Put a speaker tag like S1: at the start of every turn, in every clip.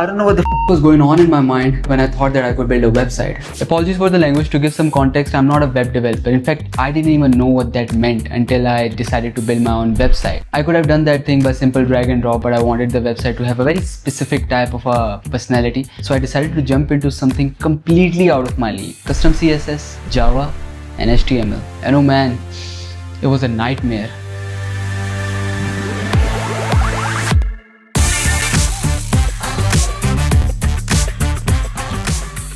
S1: I don't know what the was going on in my mind when I thought that I could build a website. Apologies for the language. To give some context, I'm not a web developer. In fact, I didn't even know what that meant until I decided to build my own website. I could have done that thing by simple drag and drop, but I wanted the website to have a very specific type of a personality. So I decided to jump into something completely out of my league. Custom CSS, Java, and HTML. And oh man, it was a nightmare.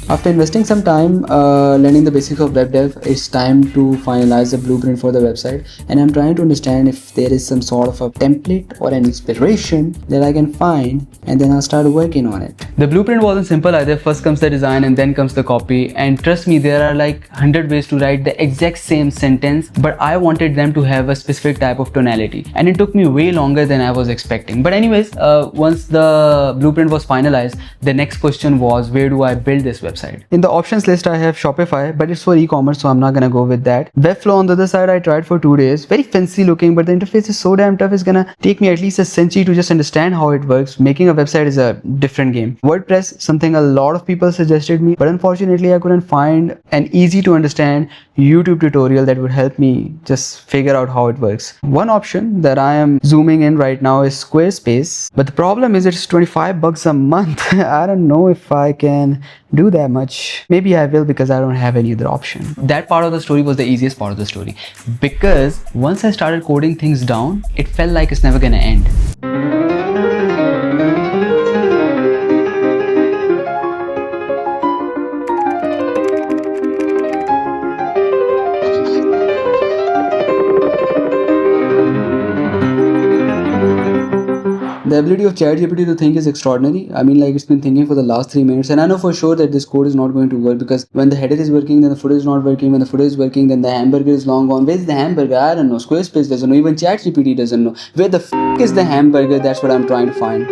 S1: After investing some time learning the basics of web dev, it's time to finalize the blueprint for the website, and I'm trying to understand if there is some sort of a template or an inspiration that I can find, and then I'll start working on it. The blueprint wasn't simple either. First comes the design and then comes the copy, and trust me, there are like 100 ways to write the exact same sentence, but I wanted them to have a specific type of tonality, and it took me way longer than I was expecting. But anyways, once the blueprint was finalized, the next question was, where do I build this website? In the options list, I have Shopify, but it's for e-commerce, so I'm not gonna go with that. Webflow on the other side, I tried for 2 days. Very fancy looking, but the interface is so damn tough. It's gonna take me at least a century to just understand how it works. Making a website is a different game. WordPress, something a lot of people suggested me, but unfortunately I couldn't find an easy to understand YouTube tutorial that would help me just figure out how it works. One option that I am zooming in right now is Squarespace, but the problem is it's $25 a month. I don't know if I can do that much. Maybe I will, because I don't have any other option. That part of the story was the easiest part of the story, because once I started coding things down, it felt like it's never gonna end. The ability of ChatGPT to think is extraordinary. I mean, like, it's been thinking for the last 3 minutes, and I know for sure that this code is not going to work, because when the header is working, then the footer is not working. When the footer is working, then the hamburger is long gone. Where's the hamburger? I don't know. Squarespace doesn't know. Even ChatGPT doesn't know. Where the f is the hamburger? That's what I'm trying to find.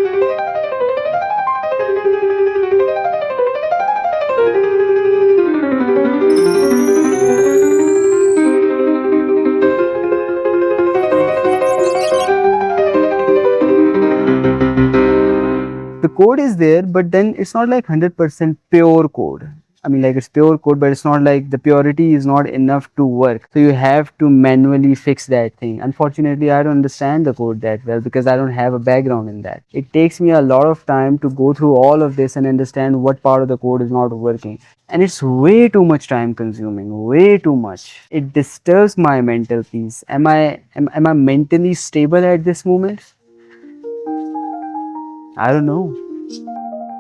S1: The code is there, but then it's not like 100% pure code. I mean, like, it's pure code, but it's not like the purity is not enough to work. So you have to manually fix that thing. Unfortunately, I don't understand the code that well, because I don't have a background in that. It takes me a lot of time to go through all of this and understand what part of the code is not working. And it's way too much time consuming, way too much. It disturbs my mental peace. Am I mentally stable at this moment? I don't know.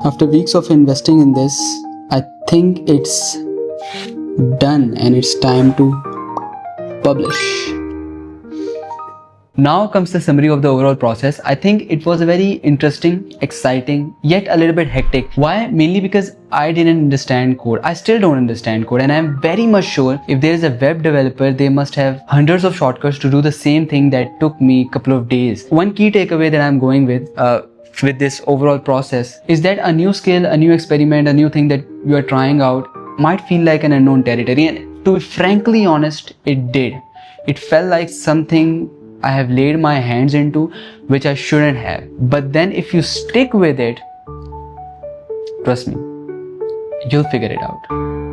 S1: After weeks of investing in this, I think it's done and it's time to publish. Now comes the summary of the overall process. I think it was a very interesting, exciting, yet a little bit hectic. Why? Mainly because I didn't understand code. I still don't understand code, and I'm very much sure if there is a web developer, they must have hundreds of shortcuts to do the same thing that took me a couple of days. One key takeaway that I'm going with this overall process is that a new skill, a new experiment, a new thing that you are trying out might feel like an unknown territory, and to be frankly honest, it did. It felt like something I have laid my hands into which I shouldn't have. But then if you stick with it, trust me, you'll figure it out.